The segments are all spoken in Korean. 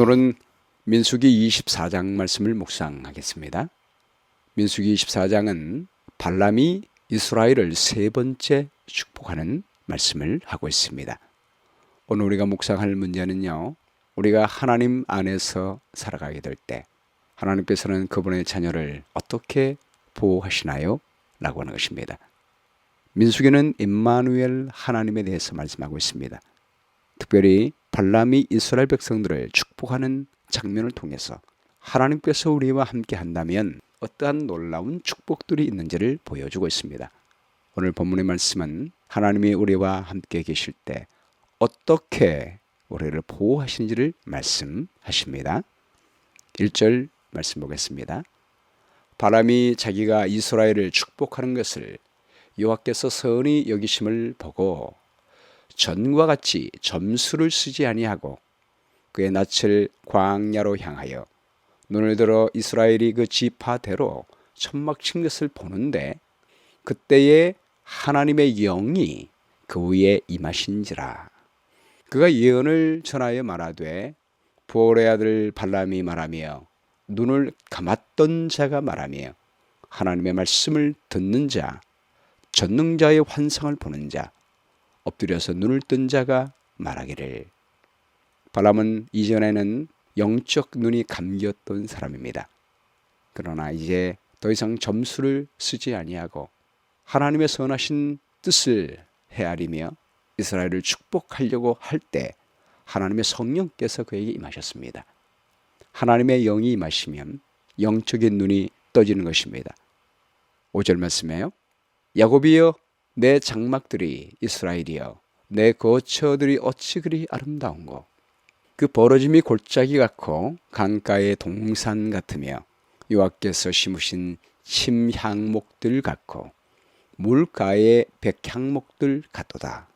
오늘은 민수기 24장 말씀을 묵상하겠습니다. 민수기 24장은 발람이 이스라엘을 세 번째 축복하는 말씀을 하고 있습니다. 오늘 우리가 묵상할 문제는요, 우리가 하나님 안에서 살아가게 될 때 하나님께서는 그분의 자녀를 어떻게 보호하시나요? 라고 하는 것입니다. 민수기는 임마누엘 하나님에 대해서 말씀하고 있습니다. 특별히 발람이 이스라엘 백성들을 축복하는 장면을 통해서 하나님께서 우리와 함께 한다면 어떠한 놀라운 축복들이 있는지를 보여주고 있습니다. 오늘 본문의 말씀은 하나님이 우리와 함께 계실 때 어떻게 우리를 보호하시는지를 말씀하십니다. 1절 말씀 보겠습니다. 발람이 자기가 이스라엘을 축복하는 것을 여호와께서 선히 여기심을 보고 전과 같이 점수를 쓰지 아니하고 그의 낯을 광야로 향하여 눈을 들어 이스라엘이 그 지파대로 천막 친 것을 보는데 그때에 하나님의 영이 그 위에 임하신지라. 그가 예언을 전하여 말하되 부올의 아들 발람이 말하며 눈을 감았던 자가 말하며 하나님의 말씀을 듣는 자 전능자의 환상을 보는 자 엎드려서 눈을 뜬 자가 말하기를. 발람은 이전에는 영적 눈이 감겼던 사람입니다. 그러나 이제 더 이상 점수를 쓰지 아니하고 하나님의 선하신 뜻을 헤아리며 이스라엘을 축복하려고 할 때 하나님의 성령께서 그에게 임하셨습니다. 하나님의 영이 임하시면 영적인 눈이 떠지는 것입니다. 5절 말씀에요. 야곱이여 내 장막들이 이스라엘이여 내 거처들이 어찌 그리 아름다운고 그 벌어짐이 골짜기 같고 강가의 동산 같으며 여호와께서 심으신 침향목들 같고 물가의 백향목들 같도다.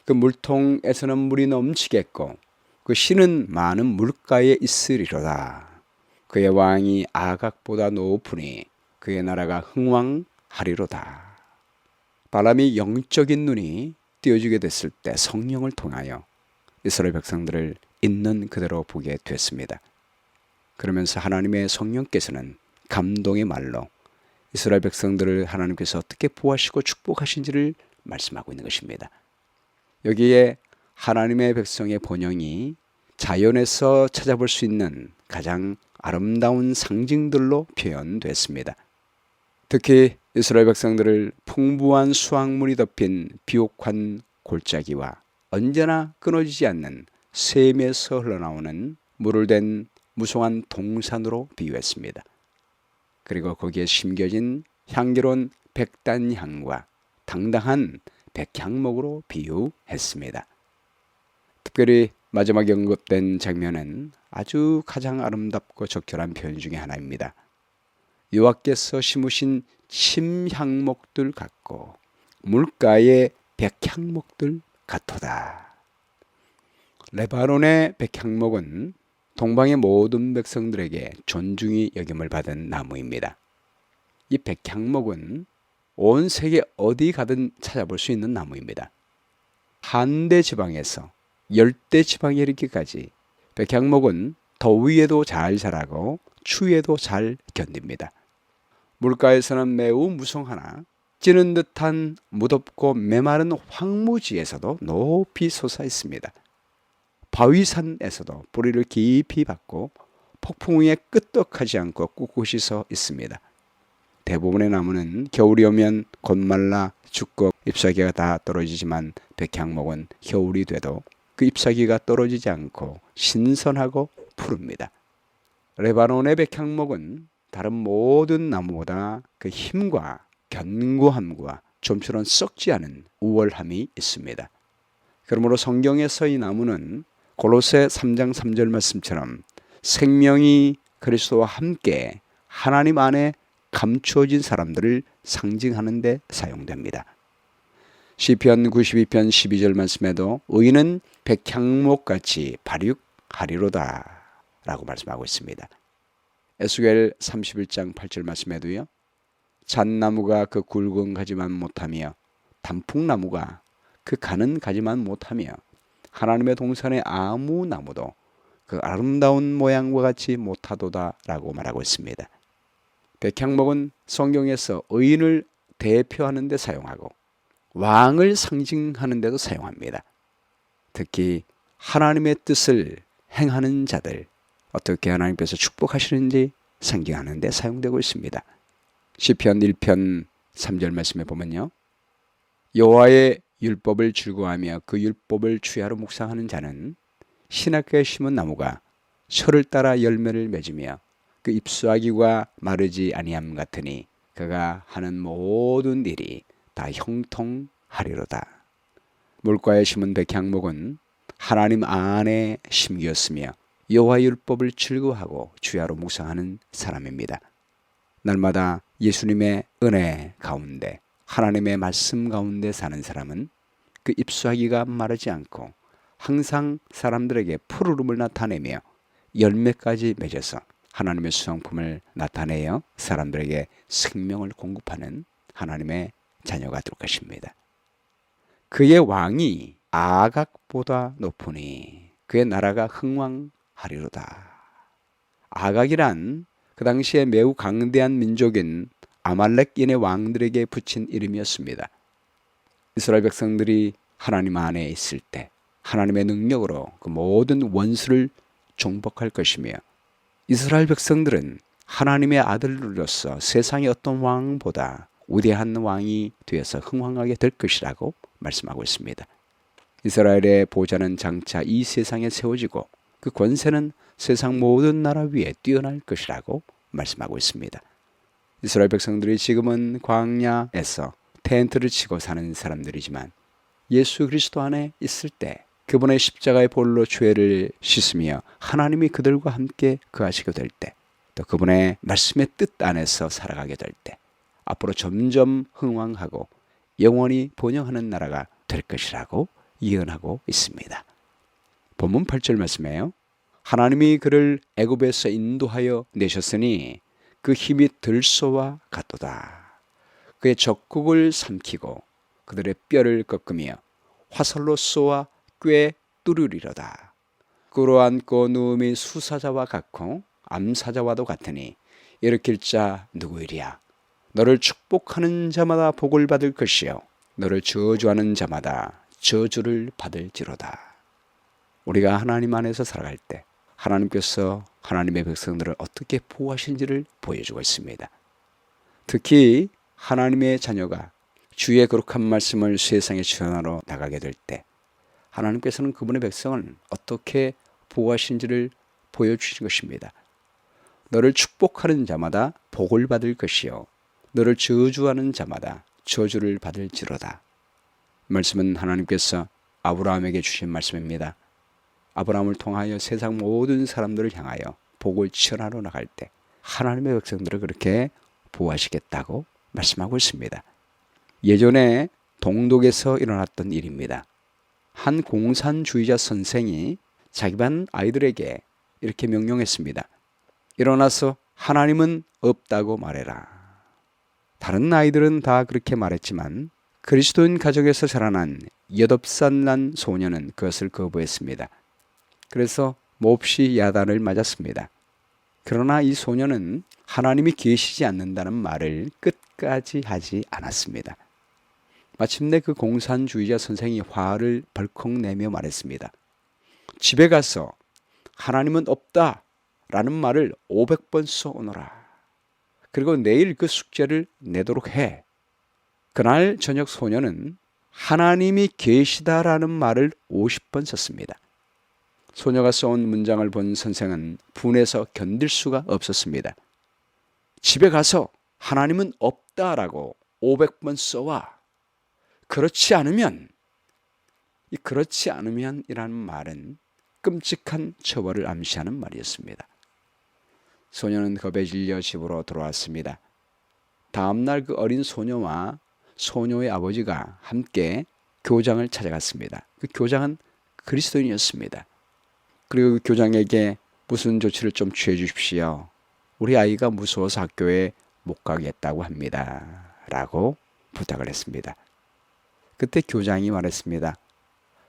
그 물통에서는 물이 넘치겠고 그 씨는 많은 물가에 있으리로다. 그의 왕이 아각보다 높으니 그의 나라가 흥왕하리로다. 발람이 영적인 눈이 띄어지게 됐을 때 성령을 통하여 이스라엘 백성들을 있는 그대로 보게 됐습니다. 그러면서 하나님의 성령께서는 감동의 말로 이스라엘 백성들을 하나님께서 어떻게 보호하시고 축복하신지를 말씀하고 있는 것입니다. 여기에 하나님의 백성의 본영이 자연에서 찾아볼 수 있는 가장 아름다운 상징들로 표현됐습니다. 특히 이스라엘 백성들을 풍부한 수확물이 덮인 비옥한 골짜기와 언제나 끊어지지 않는 샘에서 흘러나오는 물을 댄 무성한 동산으로 비유했습니다. 그리고 거기에 심겨진 향기로운 백단향과 당당한 백향목으로 비유했습니다. 특별히 마지막에 언급된 장면은 아주 가장 아름답고 적절한 표현 중에 하나입니다. 여호와께서 심으신 침향목들 같고 물가의 백향목들 같도다. 레바논의 백향목은 동방의 모든 백성들에게 존중이 여김을 받은 나무입니다. 이 백향목은 온 세계 어디 가든 찾아볼 수 있는 나무입니다. 한대 지방에서 열대 지방에 이르기까지 백향목은 더위에도 잘 자라고 추위에도 잘 견딥니다. 물가에서는 매우 무성하나 찌는 듯한 무덥고 메마른 황무지에서도 높이 솟아 있습니다. 바위산에서도 뿌리를 깊이 받고 폭풍 위에 끄떡하지 않고 꿋꿋이 서 있습니다. 대부분의 나무는 겨울이 오면 곧 말라 죽고 잎사귀가 다 떨어지지만 백향목은 겨울이 돼도 그 잎사귀가 떨어지지 않고 신선하고 푸릅니다. 레바논의 백향목은 다른 모든 나무보다 그 힘과 견고함과 좀처럼 썩지 않은 우월함이 있습니다. 그러므로 성경에서 이 나무는 골로새 3장 3절 말씀처럼 생명이 그리스도와 함께 하나님 안에 감추어진 사람들을 상징하는 데 사용됩니다. 시편 92편 12절 말씀에도 의인은 백향목같이 발육하리로다 라고 말씀하고 있습니다. 에스겔 31장 8절 말씀에도요. 잣나무가 그 굵은 가지만 못하며 단풍나무가 그 가는 가지만 못하며 하나님의 동산의 아무 나무도 그 아름다운 모양과 같이 못하도다라고 말하고 있습니다. 백향목은 성경에서 의인을 대표하는 데 사용하고 왕을 상징하는 데도 사용합니다. 특히 하나님의 뜻을 행하는 자들, 어떻게 하나님께서 축복하시는지 상징하는 데 사용되고 있습니다. 시편 1편 3절 말씀에 보면요, 여호와의 율법을 즐거워하며 그 율법을 주야로 묵상하는 자는 신학가에 심은 나무가 철을 따라 열매를 맺으며 그 잎사귀가 마르지 아니함 같으니 그가 하는 모든 일이 다 형통하리로다. 물가에 심은 백향목은 하나님 안에 심기였으며 여호와 율법을 즐거워하고 주야로 묵상하는 사람입니다. 날마다 예수님의 은혜 가운데, 하나님의 말씀 가운데 사는 사람은 그 잎사귀가 마르지 않고 항상 사람들에게 푸르름을 나타내며 열매까지 맺어서 하나님의 수성품을 나타내어 사람들에게 생명을 공급하는 하나님의 자녀가 될 것입니다. 그의 왕이 아각보다 높으니 그의 나라가 흥왕하리로다. 아각이란 그 당시에 매우 강대한 민족인 아말렉인의 왕들에게 붙인 이름이었습니다. 이스라엘 백성들이 하나님 안에 있을 때 하나님의 능력으로 그 모든 원수를 정복할 것이며, 이스라엘 백성들은 하나님의 아들로서 세상의 어떤 왕보다 위대한 왕이 되어서 흥왕하게 될 것이라고 말씀하고 있습니다. 이스라엘의 보좌는 장차 이 세상에 세워지고 그 권세는 세상 모든 나라 위에 뛰어날 것이라고 말씀하고 있습니다. 이스라엘 백성들이 지금은 광야에서 텐트를 치고 사는 사람들이지만 예수 그리스도 안에 있을 때 그분의 십자가의 볼로 죄를 씻으며 하나님이 그들과 함께 거하시게 될 때, 또 그분의 말씀의 뜻 안에서 살아가게 될 때 앞으로 점점 흥왕하고 영원히 번영하는 나라가 될 것이라고 예언하고 있습니다. 본문 8절 말씀이에요. 하나님이 그를 애굽에서 인도하여 내셨으니 그 힘이 들소와 같도다. 그의 적국을 삼키고 그들의 뼈를 꺾으며 화살로 쏘아 꽤 뚫으리로다. 끌어안고 누움이 수사자와 같고 암사자와도 같으니 일으킬 자 누구이랴. 너를 축복하는 자마다 복을 받을 것이요 너를 저주하는 자마다 저주를 받을지로다. 우리가 하나님 안에서 살아갈 때 하나님께서 하나님의 백성들을 어떻게 보호하시는지를 보여주고 있습니다. 특히 하나님의 자녀가 주의 거룩한 말씀을 세상에 전하러 나가게 될 때 하나님께서는 그분의 백성을 어떻게 보호하시는지를 보여주신 것입니다. 너를 축복하는 자마다 복을 받을 것이요 너를 저주하는 자마다 저주를 받을지로다. 말씀은 하나님께서 아브라함에게 주신 말씀입니다. 아브라함을 통하여 세상 모든 사람들을 향하여 복을 전하러 나갈 때 하나님의 백성들을 그렇게 보호하시겠다고 말씀하고 있습니다. 예전에 동독에서 일어났던 일입니다. 한 공산주의자 선생이 자기 반 아이들에게 이렇게 명령했습니다. 일어나서 하나님은 없다고 말해라. 다른 아이들은 다 그렇게 말했지만 그리스도인 가정에서 자라난 8살 난 소녀는 그것을 거부했습니다. 그래서 몹시 야단을 맞았습니다. 그러나 이 소녀는 하나님이 계시지 않는다는 말을 끝까지 하지 않았습니다. 마침내 그 공산주의자 선생이 화를 벌컥 내며 말했습니다. 집에 가서 하나님은 없다 라는 말을 500번 써오너라. 그리고 내일 그 숙제를 내도록 해. 그날 저녁 소녀는 하나님이 계시다라는 말을 50번 썼습니다. 소녀가 써온 문장을 본 선생은 분해서 견딜 수가 없었습니다. 집에 가서 하나님은 없다라고 500번 써와. 그렇지 않으면이라는 말은 끔찍한 처벌을 암시하는 말이었습니다. 소녀는 겁에 질려 집으로 돌아왔습니다. 다음날 그 어린 소녀와 소녀의 아버지가 함께 교장을 찾아갔습니다. 그 교장은 그리스도인이었습니다. 그리고 그 교장에게 무슨 조치를 좀 취해 주십시오. 우리 아이가 무서워서 학교에 못 가겠다고 합니다. 라고 부탁을 했습니다. 그때 교장이 말했습니다.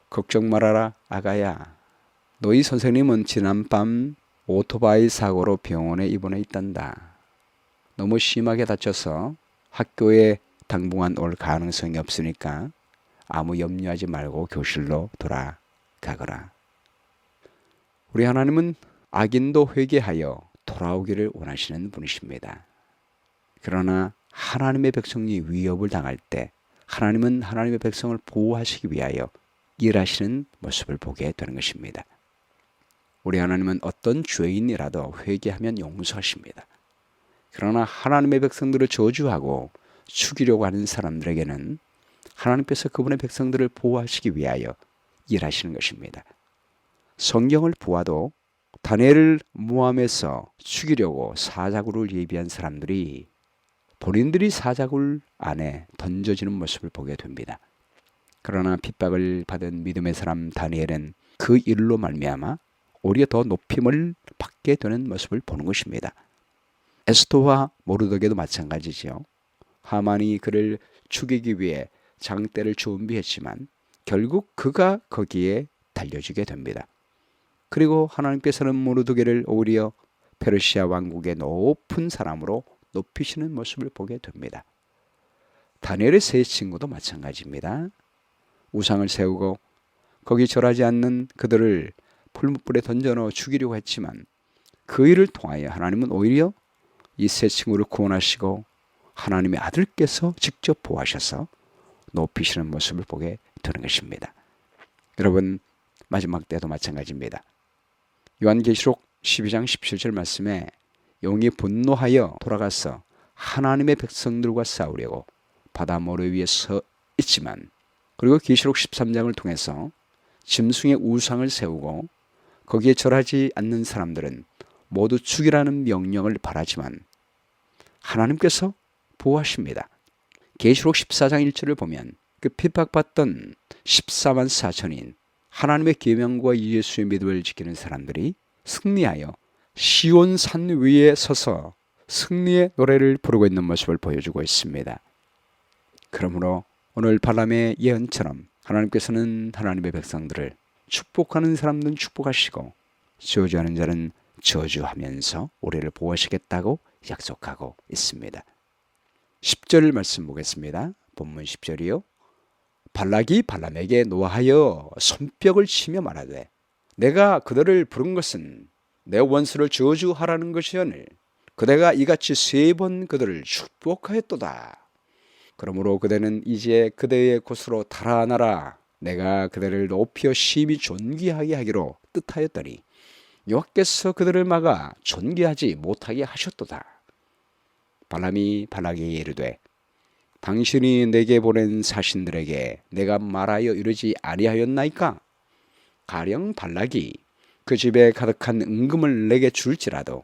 걱정 말아라 아가야. 너희 선생님은 지난밤 오토바이 사고로 병원에 입원해 있단다. 너무 심하게 다쳐서 학교에 당분간 올 가능성이 없으니까 아무 염려하지 말고 교실로 돌아가거라. 우리 하나님은 악인도 회개하여 돌아오기를 원하시는 분이십니다. 그러나 하나님의 백성이 위협을 당할 때 하나님은 하나님의 백성을 보호하시기 위하여 일하시는 모습을 보게 되는 것입니다. 우리 하나님은 어떤 죄인이라도 회개하면 용서하십니다. 그러나 하나님의 백성들을 저주하고 죽이려고 하는 사람들에게는 하나님께서 그분의 백성들을 보호하시기 위하여 일하시는 것입니다. 성경을 보아도 다니엘을 모함해서 죽이려고 사자굴을 예비한 사람들이 본인들이 사자굴 안에 던져지는 모습을 보게 됩니다. 그러나 핍박을 받은 믿음의 사람 다니엘은 그 일로 말미암아 오히려 더 높임을 받게 되는 모습을 보는 것입니다. 에스더와 모르드게도 마찬가지죠. 하만이 그를 죽이기 위해 장대를 준비했지만 결국 그가 거기에 달려지게 됩니다. 그리고 하나님께서는 모르드게를 오히려 페르시아 왕국의 높은 사람으로 높이시는 모습을 보게 됩니다. 다니엘의 세 친구도 마찬가지입니다. 우상을 세우고 거기 절하지 않는 그들을 풀무불에 던져넣어 죽이려고 했지만 그 일을 통하여 하나님은 오히려 이 세 친구를 구원하시고 하나님의 아들께서 직접 보호하셔서 높이시는 모습을 보게 되는 것입니다. 여러분, 마지막 때도 마찬가지입니다. 요한계시록 12장 17절 말씀에 용이 분노하여 돌아가서 하나님의 백성들과 싸우려고 바다 모래 위에 서 있지만, 그리고 계시록 13장을 통해서 짐승의 우상을 세우고 거기에 절하지 않는 사람들은 모두 죽이라는 명령을 바라지만 하나님께서 보호하십니다. 계시록 14장 1절을 보면 그 핍박받던 14만 4천인 하나님의 계명과 예수의 믿음을 지키는 사람들이 승리하여 시온 산 위에 서서 승리의 노래를 부르고 있는 모습을 보여주고 있습니다. 그러므로 오늘 발람의 예언처럼 하나님께서는 하나님의 백성들을 축복하는 사람들은 축복하시고 저주하는 자는 저주하면서 우리를 보호하시겠다고 약속하고 있습니다. 10절 말씀 보겠습니다. 본문 10절이요. 발락이 발람에게 노하여 손뼉을 치며 말하되 내가 그들을 부른 것은 내 원수를 저주하라는 것이오늘 그대가 이같이 3번 그들을 축복하였도다. 그러므로 그대는 이제 그대의 곳으로 달아나라. 내가 그대를 높여 심히 존귀하게 하기로 뜻하였더니 여호와께서 그들을 막아 존귀하지 못하게 하셨도다. 발람이 발락에게 이르되 당신이 내게 보낸 사신들에게 내가 말하여 이르지 아니하였나이까? 가령 발락이 그 집에 가득한 은금을 내게 줄지라도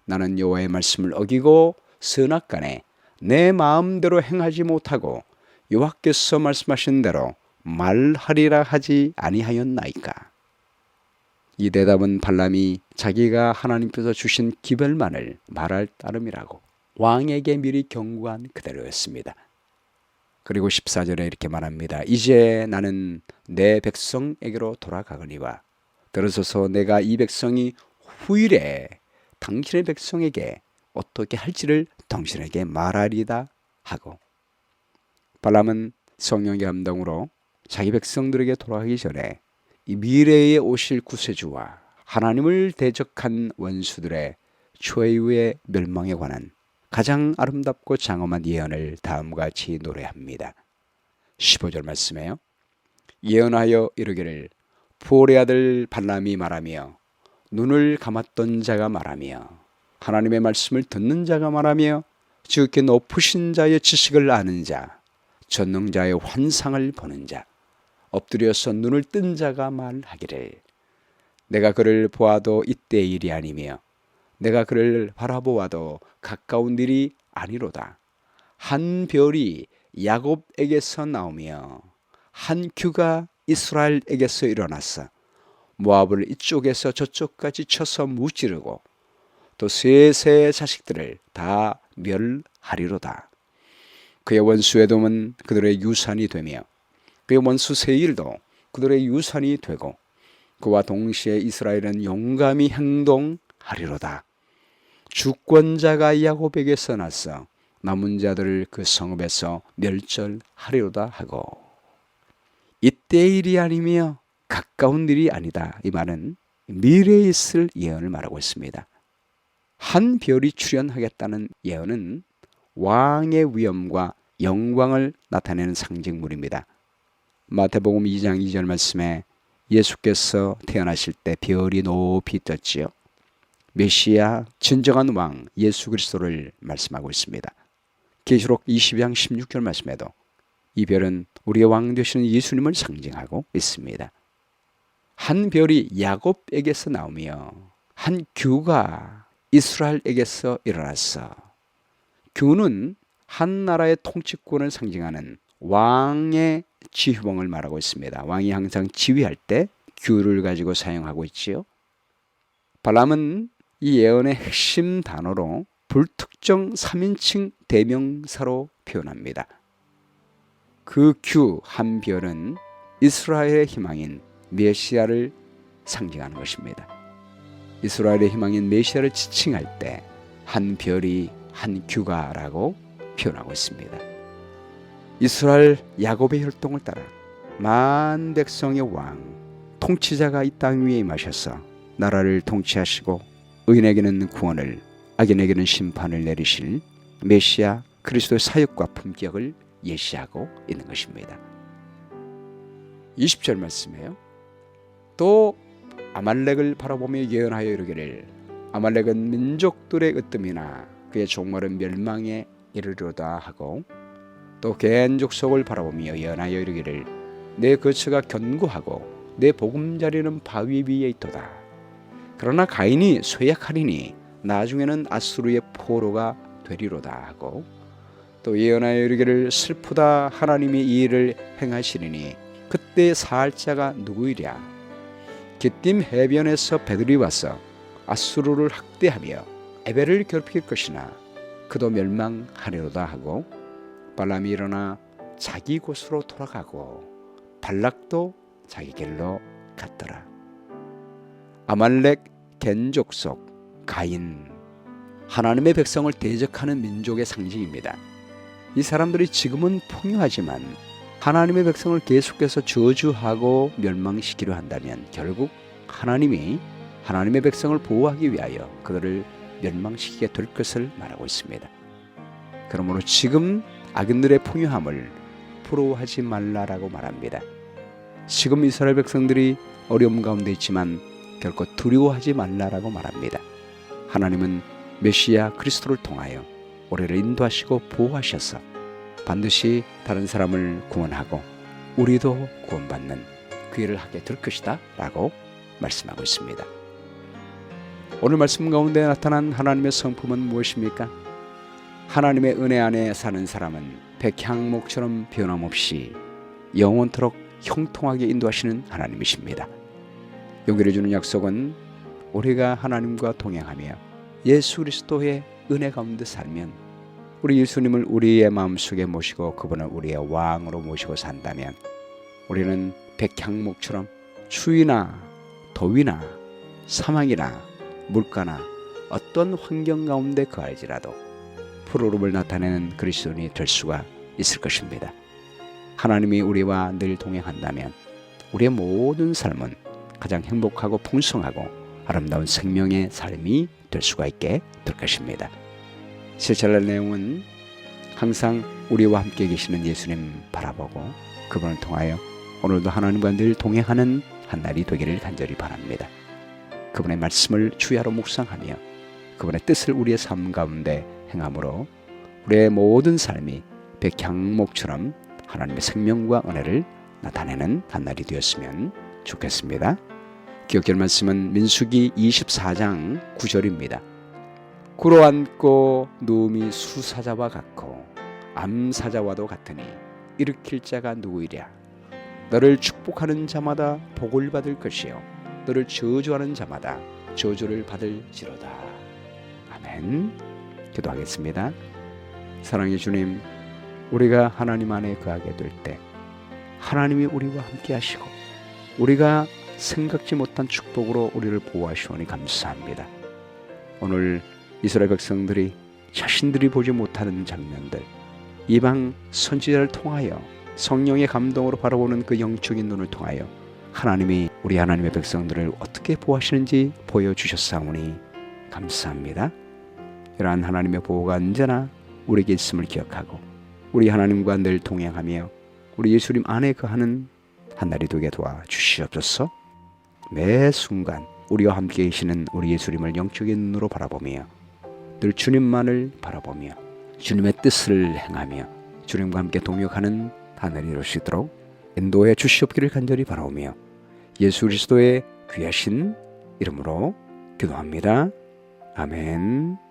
나는 여호와의 말씀을 어기고 선악간에 내 마음대로 행하지 못하고 여호와께서 말씀하신 대로 말하리라 하지 아니하였나이까? 이 대답은 발람이 자기가 하나님께서 주신 기별만을 말할 따름이라고 왕에게 미리 경고한 그대로였습니다. 그리고 14절에 이렇게 말합니다. 이제 나는 내 백성에게로 돌아가거니와 들으소서 내가 이 백성이 후일에 당신의 백성에게 어떻게 할지를 당신에게 말하리다 하고, 발람은 성령의 감동으로 자기 백성들에게 돌아가기 전에 이 미래에 오실 구세주와 하나님을 대적한 원수들의 최후의 멸망에 관한 가장 아름답고 장엄한 예언을 다음과 같이 노래합니다. 15절 말씀에요. 예언하여 이르기를 부올의 아들 발람이 말하며 눈을 감았던 자가 말하며 하나님의 말씀을 듣는 자가 말하며 지극히 높으신 자의 지식을 아는 자, 전능자의 환상을 보는 자, 엎드려서 눈을 뜬 자가 말하기를 내가 그를 보아도 이때의 일이 아니며 내가 그를 바라보아도 가까운 일이 아니로다. 한 별이 야곱에게서 나오며 한 규가 이스라엘에게서 일어났어 모압을 이쪽에서 저쪽까지 쳐서 무찌르고 또 셋의 자식들을 다 멸하리로다. 그의 원수 에돔은 그들의 유산이 되며 그의 원수 세일도 그들의 유산이 되고 그와 동시에 이스라엘은 용감히 행동하리로다. 주권자가 야곱에게서 나서 남은 자들을 그 성읍에서 멸절하리로다 하고, 이때의 일이 아니며 가까운 일이 아니다. 이 말은 미래에 있을 예언을 말하고 있습니다. 한 별이 출현하겠다는 예언은 왕의 위엄과 영광을 나타내는 상징물입니다. 마태복음 2장 2절 말씀에 예수께서 태어나실 때 별이 높이 떴지요. 메시아 진정한 왕 예수 그리스도를 말씀하고 있습니다. 계시록 20장 16절 말씀에도 이 별은 우리의 왕 되시는 예수님을 상징하고 있습니다. 한 별이 야곱에게서 나오며 한 규가 이스라엘에게서 일어났어. 규는 한 나라의 통치권을 상징하는 왕의 지휘봉을 말하고 있습니다. 왕이 항상 지휘할 때 규를 가지고 사용하고 있지요. 발람은 이 예언의 핵심 단어로 불특정 3인칭 대명사로 표현합니다. 그 규 한 별은 이스라엘의 희망인 메시아를 상징하는 것입니다. 이스라엘의 희망인 메시아를 지칭할 때 한 별이 한 규가라고 표현하고 있습니다. 이스라엘 야곱의 혈통을 따라 만 백성의 왕, 통치자가 이 땅 위에 임하셔서 나라를 통치하시고 의인에게는 구원을, 악인에게는 심판을 내리실 메시아 그리스도의 사역과 품격을 예시하고 있는 것입니다. 20절 말씀이에요. 또 아말렉을 바라보며 예언하여 이르기를, 아말렉은 민족들의 으뜸이나 그의 종말은 멸망에 이르리로다 하고, 또 개인 족속을 바라보며 예언하여 이르기를, 내 거처가 견고하고 내 보금자리는 바위 위에 있도다. 그러나 가인이 쇠약하리니 나중에는 아수르의 포로가 되리로다 하고, 또 예언하여 이르기를, 슬프다 하나님이 이 일을 행하시리니 그때 살 자가 누구이랴. 기띔 해변에서 배들이 와서 아수르를 학대하며 에벨을 괴롭힐 것이나 그도 멸망하리로다 하고, 발람이 일어나 자기 곳으로 돌아가고 발락도 자기 길로 갔더라. 아말렉 겐족속 가인, 하나님의 백성을 대적하는 민족의 상징입니다. 이 사람들이 지금은 풍요하지만 하나님의 백성을 계속해서 저주하고 멸망시키려 한다면 결국 하나님이 하나님의 백성을 보호하기 위하여 그들을 멸망시키게 될 것을 말하고 있습니다. 그러므로 지금 악인들의 풍요함을 부러워하지 말라라고 말합니다. 지금 이스라엘 백성들이 어려움 가운데 있지만 결코 두려워하지 말라라고 말합니다. 하나님은 메시아 그리스도를 통하여 우리를 인도하시고 보호하셔서 반드시 다른 사람을 구원하고 우리도 구원받는 그 일을 하게 될 것이다 라고 말씀하고 있습니다. 오늘 말씀 가운데 나타난 하나님의 성품은 무엇입니까? 하나님의 은혜 안에 사는 사람은 백향목처럼 변함없이 영원토록 형통하게 인도하시는 하나님이십니다. 용기를 주는 약속은 우리가 하나님과 동행하며 예수 그리스도의 은혜 가운데 살면, 우리 예수님을 우리의 마음속에 모시고 그분을 우리의 왕으로 모시고 산다면 우리는 백향목처럼 추위나 더위나 사망이나 물가나 어떤 환경 가운데 거할지라도 푸르름을 나타내는 그리스도인이 될 수가 있을 것입니다. 하나님이 우리와 늘 동행한다면 우리의 모든 삶은 가장 행복하고 풍성하고 아름다운 생명의 삶이 될 수가 있게 될 것입니다. 실천할 내용은 항상 우리와 함께 계시는 예수님 바라보고 그분을 통하여 오늘도 하나님과 늘 동행하는 한 날이 되기를 간절히 바랍니다. 그분의 말씀을 주야로 묵상하며 그분의 뜻을 우리의 삶 가운데 행함으로 우리의 모든 삶이 백향목처럼 하나님의 생명과 은혜를 나타내는 한 날이 되었으면 좋겠습니다. 기억될 말씀은 민수기 24장 9절입니다. 꿇어앉고 누움이 수사자와 같고 암사자와도 같으니 일으킬 자가 누구이랴. 너를 축복하는 자마다 복을 받을 것이요 너를 저주하는 자마다 저주를 받을지로다. 아멘. 기도하겠습니다. 사랑의 주님, 우리가 하나님 안에 거하게 될 때 하나님이 우리와 함께 하시고 우리가 생각지 못한 축복으로 우리를 보호하시오니 감사합니다. 오늘 이스라엘 백성들이 자신들이 보지 못하는 장면들, 이방 선지자를 통하여 성령의 감동으로 바라보는 그 영적인 눈을 통하여 하나님이 우리 하나님의 백성들을 어떻게 보호하시는지 보여주셨사오니 감사합니다. 이러한 하나님의 보호가 언제나 우리에게 있음을 기억하고 우리 하나님과 늘 동행하며 우리 예수님 안에 거하는 한날이 되게 도와주시옵소서. 매 순간 우리와 함께 계시는 우리 예수님을 영적인 눈으로 바라보며 늘 주님만을 바라보며 주님의 뜻을 행하며 주님과 함께 동역하는 하늘이 이룰 수 있도록 인도해 주시옵기를 간절히 바라오며 예수 그리스도의 귀하신 이름으로 기도합니다. 아멘.